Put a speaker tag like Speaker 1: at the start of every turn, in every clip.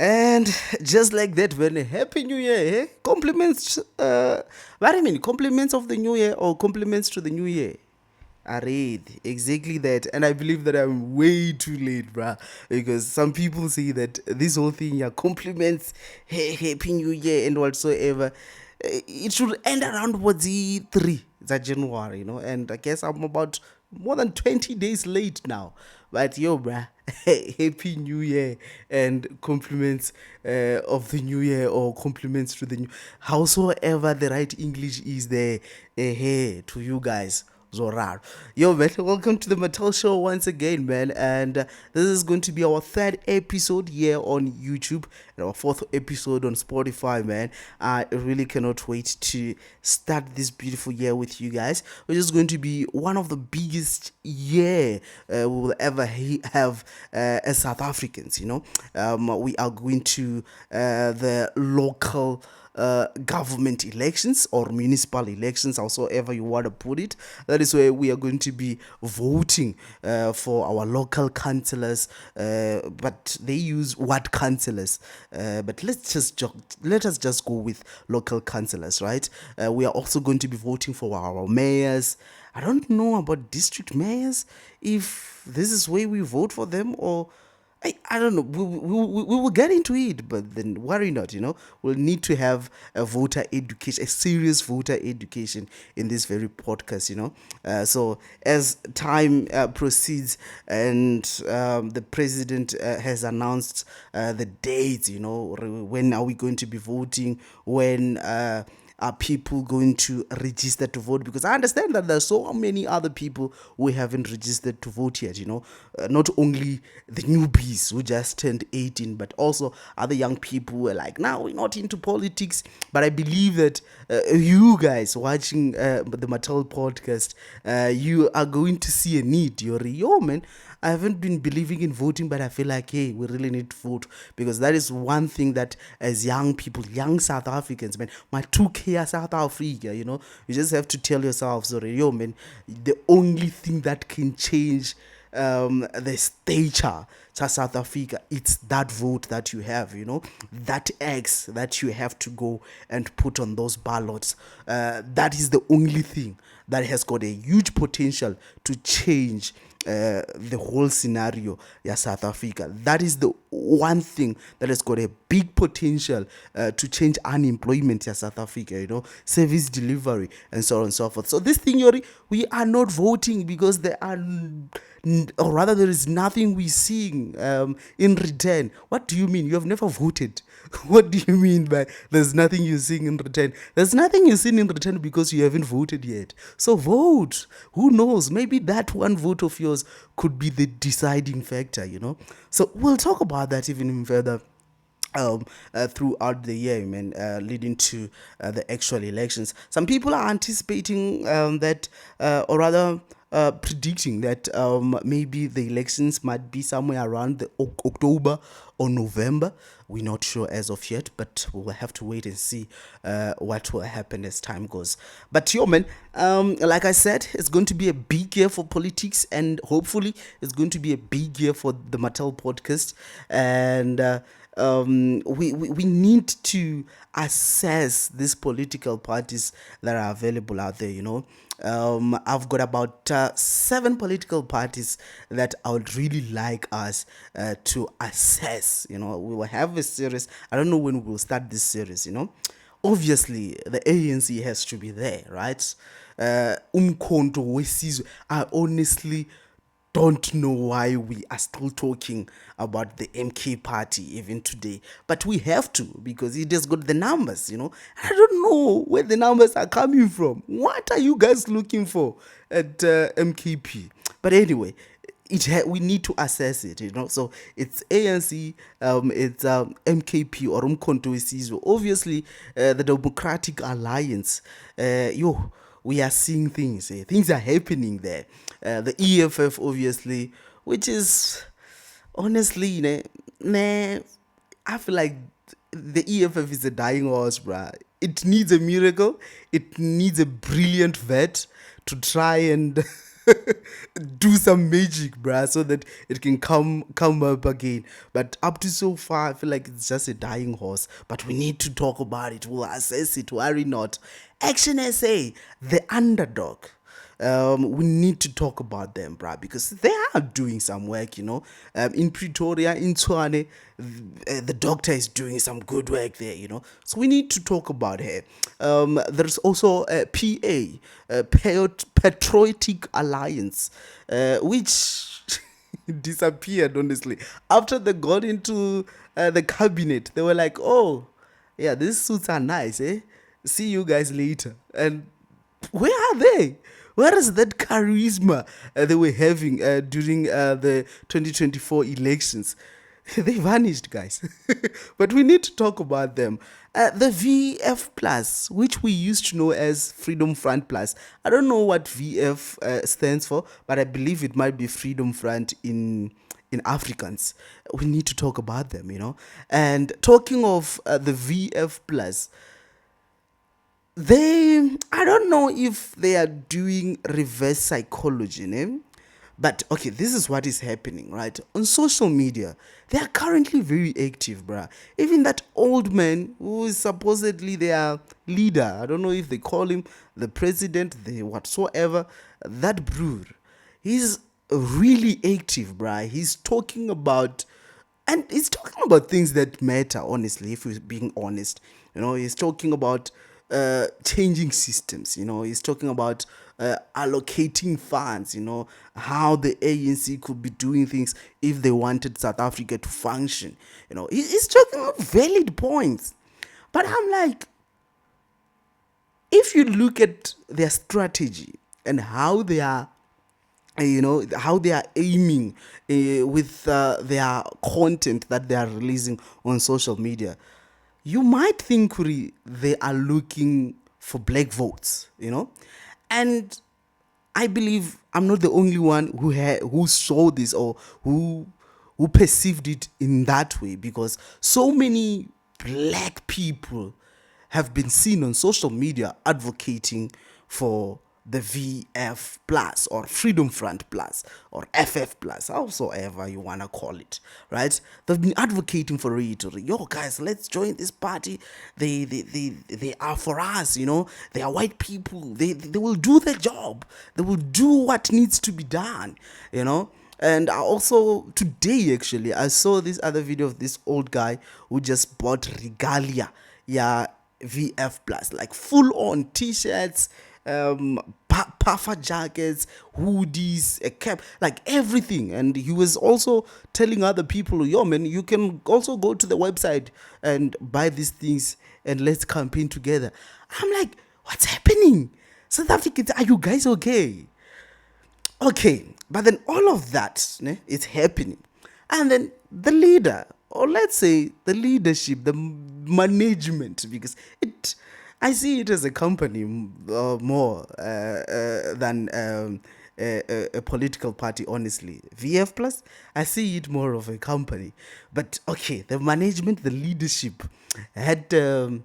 Speaker 1: And just like that, when Happy New Year, compliments, what I mean, compliments of the New Year or compliments to the New Year. I read exactly that, and I believe that I'm way too late, bruh. Because some people say that this whole thing, yeah, compliments, hey, Happy New Year, and whatsoever, it should end around what's the 3, it's January, and I guess I'm about more than 20 days late now. But yo, bruh, Happy New Year and compliments of the New Year or compliments to the new, howsoever the right English is there, hey, to you guys. Zorar. Yo, man, welcome to the Mattel Show once again, man. And this is going to be our 3rd episode here on YouTube and our 4th episode on Spotify, man. I really cannot wait to start this beautiful year with you guys, which is going to be one of the biggest year we will ever have as South Africans, we are going to the local government elections or municipal elections, howsoever you want to put it. That is where we are going to be voting for our local councillors, but they use what councillors? But let us just go with local councillors, right? We are also going to be voting for our mayors. I don't know about district mayors, if this is where we vote for them, or I don't know. We will get into it, but then worry not, We'll need to have a voter education, a serious voter education in this very podcast, So as time proceeds and the president has announced the dates, when are we going to be voting, when are people going to register to vote? Because I understand that there's so many other people who haven't registered to vote yet, not only the newbies who just turned 18, but also other young people who are like, now we're not into politics. But I believe that you guys watching the Mattel podcast, you are going to see a need. Yo, man, I haven't been believing in voting, but I feel like, hey, we really need to vote, because that is one thing that as young people, young South Africans, man, my 2K South Africa, you just have to tell yourselves, sorry, yo, man, the only thing that can change the stature to South Africa, it's that vote that you have, that X that you have to go and put on those ballots. That is the only thing that has got a huge potential to change the whole scenario, South Africa. That is the one thing that has got a big potential to change unemployment, South Africa, service delivery, and so on and so forth. So this thing, Yori, we are not voting because there are, or rather there is nothing we seeing in return. What do you mean? You have never voted. What do you mean by there's nothing you're seeing in return? There's nothing you're seeing in return because you haven't voted yet. So vote. Who knows? Maybe that one vote of yours could be the deciding factor, So we'll talk about that even further throughout the year, man, leading to the actual elections. Some people are anticipating that, or rather, predicting that maybe the elections might be somewhere around the October or November. We're not sure as of yet, but we'll have to wait and see what will happen as time goes. But yo, man, like I said, it's going to be a big year for politics, and hopefully it's going to be a big year for the Mattel podcast. And we need to assess these political parties that are available out there, I've got about 7 political parties that I would really like us to assess. We will have a series. I don't know when we'll start this series, Obviously, the ANC has to be there, right? Umkhonto wesizwe. I honestly don't know why we are still talking about the MK party even today. But we have to, because it has got the numbers, I don't know where the numbers are coming from. What are you guys looking for at MKP? But anyway, we need to assess it, So it's ANC, it's MKP or Umkhonto wesizwe. Obviously, the Democratic Alliance, we are seeing things. Things are happening there. The EFF, obviously, which is honestly, I feel like the EFF is a dying horse, bruh. It needs a miracle. It needs a brilliant vet to try and do some magic, bruh, so that it can come up again. But up to so far, I feel like it's just a dying horse. But we need to talk about it. We'll assess it. Worry not. ActionSA, the underdog. We need to talk about them, bruh, because they are doing some work, in Pretoria, in Tshwane, the doctor is doing some good work there, So we need to talk about her. There's also a PA, Patriotic Alliance, which disappeared, honestly. After they got into the cabinet, they were like, oh, yeah, these suits are nice, eh? See you guys later. And where are they? Where is that charisma they were having during the 2024 elections? They vanished, guys. But we need to talk about them. The VF Plus, which we used to know as Freedom Front Plus. I don't know what VF stands for, but I believe it might be Freedom Front in Afrikaans. We need to talk about them, And talking of the VF Plus, I don't know if they are doing reverse psychology, but okay, this is what is happening, right? On social media, they are currently very active, bruh. Even that old man who is supposedly their leader, I don't know if they call him the president, the whatsoever, that brood, he's really active, bruh. He's talking about, and he's talking about things that matter, honestly, if we're being honest. He's talking about changing systems. He's talking about allocating funds. How the ANC could be doing things if they wanted South Africa to function. He's talking about valid points. But I'm like, if you look at their strategy and how they are how they are aiming with their content that they are releasing on social media, you might think they are looking for black votes, and I believe I'm not the only one who saw this or who perceived it in that way, because so many black people have been seen on social media advocating for the VF Plus or Freedom Front Plus or FF Plus, howsoever you wanna call it, right? They've been advocating for it. Yo, guys, let's join this party. They are for us, They are white people. They will do the job. They will do what needs to be done, And I also today actually I saw this other video of this old guy who just bought regalia, yeah, VF Plus, like full on t-shirts, puffer jackets, hoodies, a cap, like everything. And he was also telling other people, yo man, you can also go to the website and buy these things and let's campaign together. I'm like, what's happening? South Africans, are you guys okay? Okay, but then all of that is happening. And then the leader, or let's say the leadership, the management, because I see it as a company more than a political party, honestly. VF Plus, I see it more of a company. But okay, the management, the leadership had, I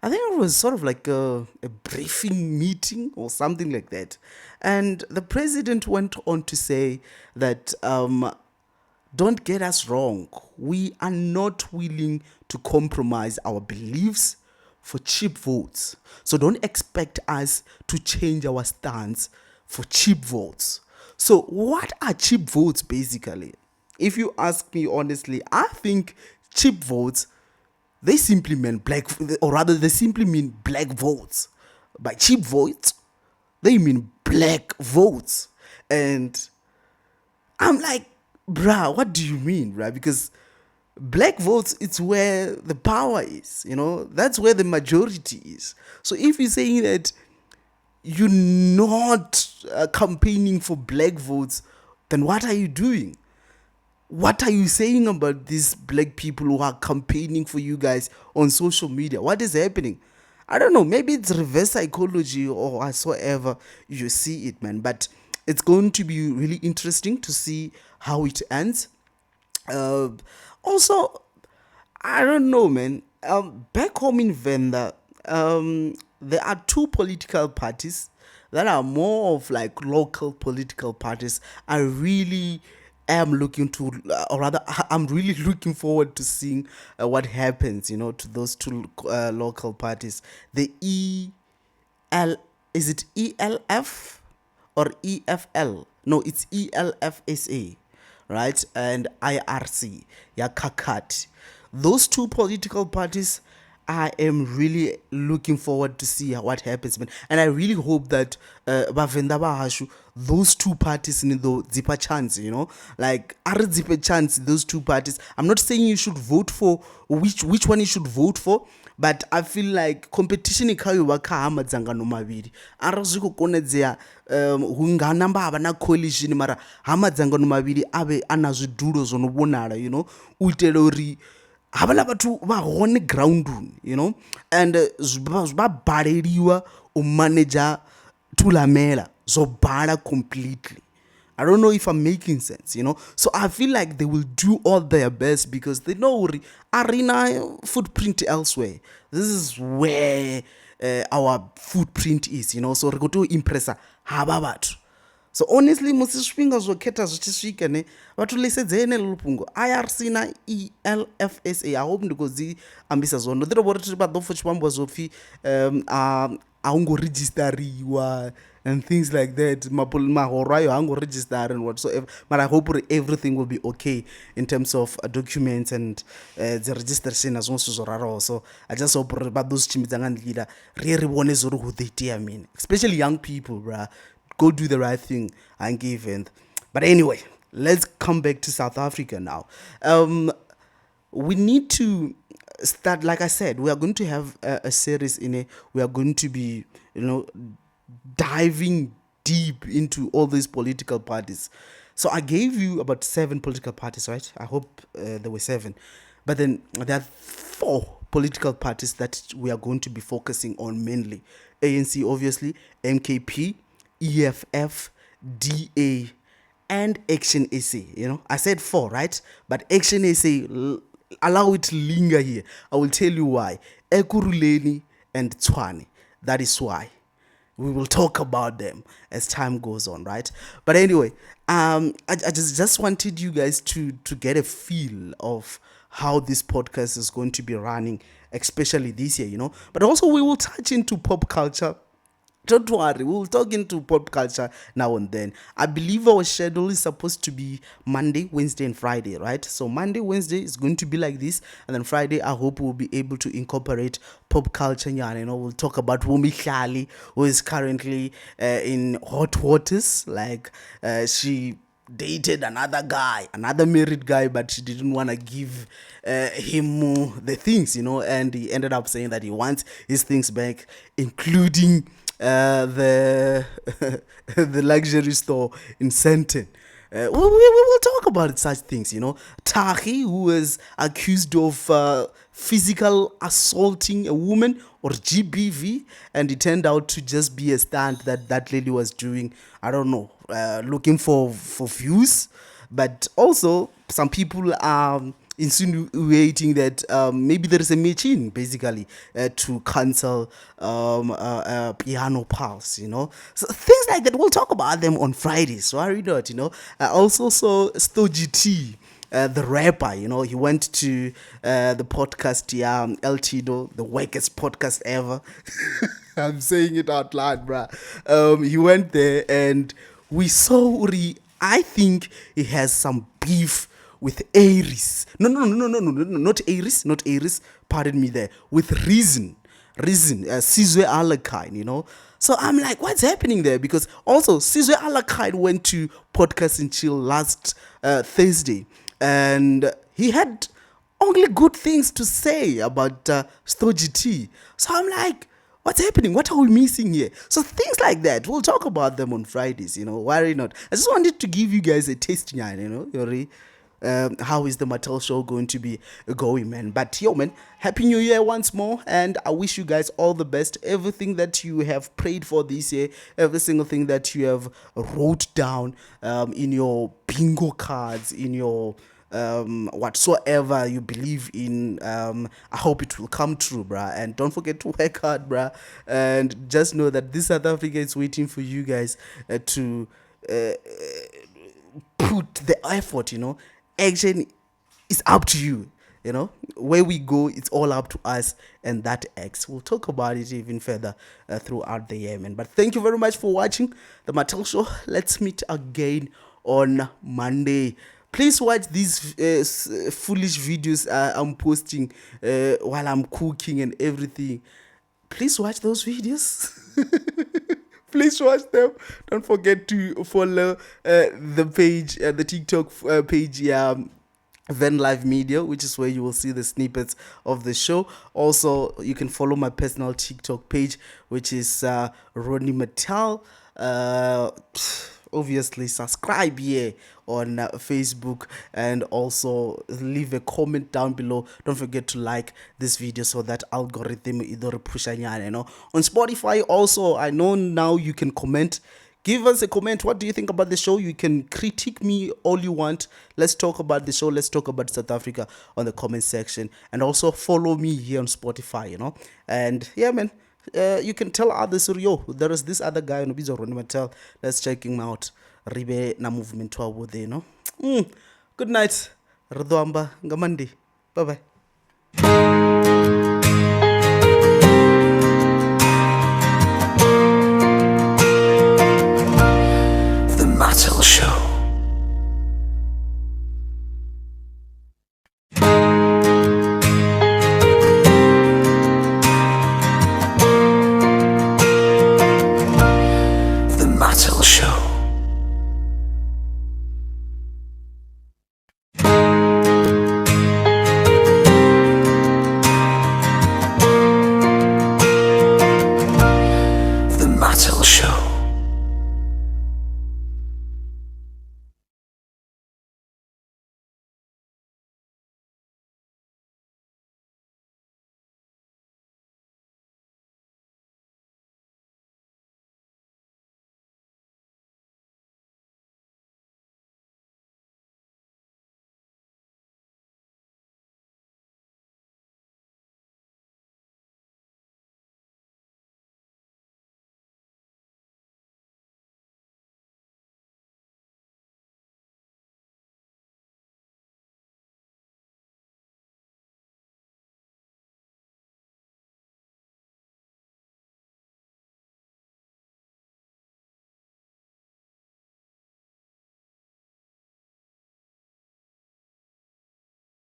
Speaker 1: think it was sort of like a briefing meeting or something like that. And the president went on to say that, don't get us wrong, we are not willing to compromise our beliefs for cheap votes. So don't expect us to change our stance for cheap votes. So what are cheap votes basically? If you ask me honestly, I think cheap votes, they simply mean black, or rather they simply mean black votes. By cheap votes, they mean black votes. And I'm like, bruh, what do you mean, right? Because black votes, it's where the power is, that's where the majority is. So if you're saying that you're not campaigning for black votes, then what are you doing? What are you saying about these black people who are campaigning for you guys on social media? What is happening? I don't know. Maybe it's reverse psychology or whatsoever you see it, man. But it's going to be really interesting to see how it ends. Also, I don't know, man. Back home in Venda, there are two political parties that are more of like local political parties, I really am looking to, or rather, I'm really looking forward to seeing what happens, to those two local parties. The L, is it ELF or EFL? No, it's ELFSA, right? And IRC, yeah, Kakat. Those two political parties, I am really looking forward to see what happens, man. And I really hope that Bavenda Bahashu, those two parties in the Zipa chance, like are Zipa chance, those two parties. I'm not saying you should vote for which one you should vote for, but I feel like competition ikhayo wakahama dzangano maviri ara zviko konedzea hunganamba ava na coalition mara hama dzangano maviri ave ana zvidulo zvonovonala uitela uri havana vathu vahone grounduni and zvabhaleliwa umanager tulamela zobhala completely. I don't know if I'm making sense, So I feel like they will do all their best because they know arena footprint elsewhere. This is where our footprint is, So we go to impressa hava vathu. So honestly, musi zwifhinga zwo khetha zwi tshi swika ne vhathu ḽisedzeni ḽo fhungo IRC na ELFSA I hope ndi khou dzi ambisa zwone ndo ḓi tou vha uri vha ḓo pfha tshi vhambiwa zwo pfhi a hu ngo registariwa and things like that. Mahoro ayo ha ngo register and whatsoever, but I hope everything will be okay in terms of documents and the registration as well. So I just hope vha ḓo zwi tshimbidza nga nḓila ri vhone zwo ri hu ḓo itea mini, especially young people, bruh. Go do the right thing and give in. But anyway, let's come back to South Africa now. We need to start, like I said, we are going to have a series in it. We are going to be, diving deep into all these political parties. So I gave you about 7 political parties, right? I hope there were 7. But then there are 4 political parties that we are going to be focusing on mainly. ANC, obviously, MKP, EFF, DA, and ActionSA. I said 4, right? But ActionSA, allow it to linger here. I will tell you why. Ekurhuleni and Tshwane. That is why. We will talk about them as time goes on, right? But anyway, I just wanted you guys to get a feel of how this podcast is going to be running, especially this year, But also we will touch into pop culture. Don't worry, we'll talk into pop culture now and then. I believe our schedule is supposed to be Monday, Wednesday, and Friday, right? So Monday, Wednesday is going to be like this, and then Friday, I hope we'll be able to incorporate pop culture. We'll talk about Wumi Hlali, who is currently in hot waters. Like she dated another married guy, but she didn't want to give him the things, and he ended up saying that he wants his things back, including the the luxury store in Sandton. We will talk about such things, Tahi, who was accused of physical assaulting a woman, or GBV, and it turned out to just be a stunt that lady was doing. I don't know, looking for views. But also, some people are insinuating that maybe there is a machine basically to cancel Piano Pulse, So things like that, we'll talk about them on Fridays. So worry not, I also saw Stoji T, the rapper, he went to the podcast, El Tido, the wackest podcast ever. I'm saying it out loud, bruh. He went there and we saw Uri. I think he has some beef with Aries. No, not Aries, pardon me there. With Reason, Sizwe Alakine, So I'm like, what's happening there? Because also, Sizwe Alakine went to Podcast and Chill last Thursday, and he had only good things to say about Stoji T. So I'm like, what's happening? What are we missing here? So things like that, we'll talk about them on Fridays, worry not. I just wanted to give you guys a taste, Yori. How is the Mattel show going to be going, man? But yo, man, Happy New Year once more, and I wish you guys all the best. Everything that you have prayed for this year, every single thing that you have wrote down in your bingo cards, in your whatsoever you believe in, I hope it will come true, bruh. And don't forget to work hard, bruh. And just know that this South Africa is waiting for you guys to put the effort. Action is up to you. Where we go, it's all up to us and that X. We'll talk about it even further throughout the year, man. But thank you very much for watching the Mattel Show. Let's meet again on Monday. Please watch these foolish videos I'm posting while I'm cooking and everything. Please watch those videos. Please watch them. Don't forget to follow the page, the TikTok page, Van Live Media, which is where you will see the snippets of the show. Also, you can follow my personal TikTok page, which is Ronnie Mattel. Obviously, subscribe here on Facebook, and also leave a comment down below. Don't forget to like this video so that algorithm idore pushanyana. On Spotify also, I know now you can comment. Give us a comment. What do you think about the show? You can critique me all you want. Let's talk about the show. Let's talk about South Africa on the comment section. And also follow me here on Spotify, And yeah, man, you can tell others, yo, there is this other guy, Ronnie. Let's check him out. Ribe na movement wa there, Good night. Rdwamba ngamandi. Bye bye.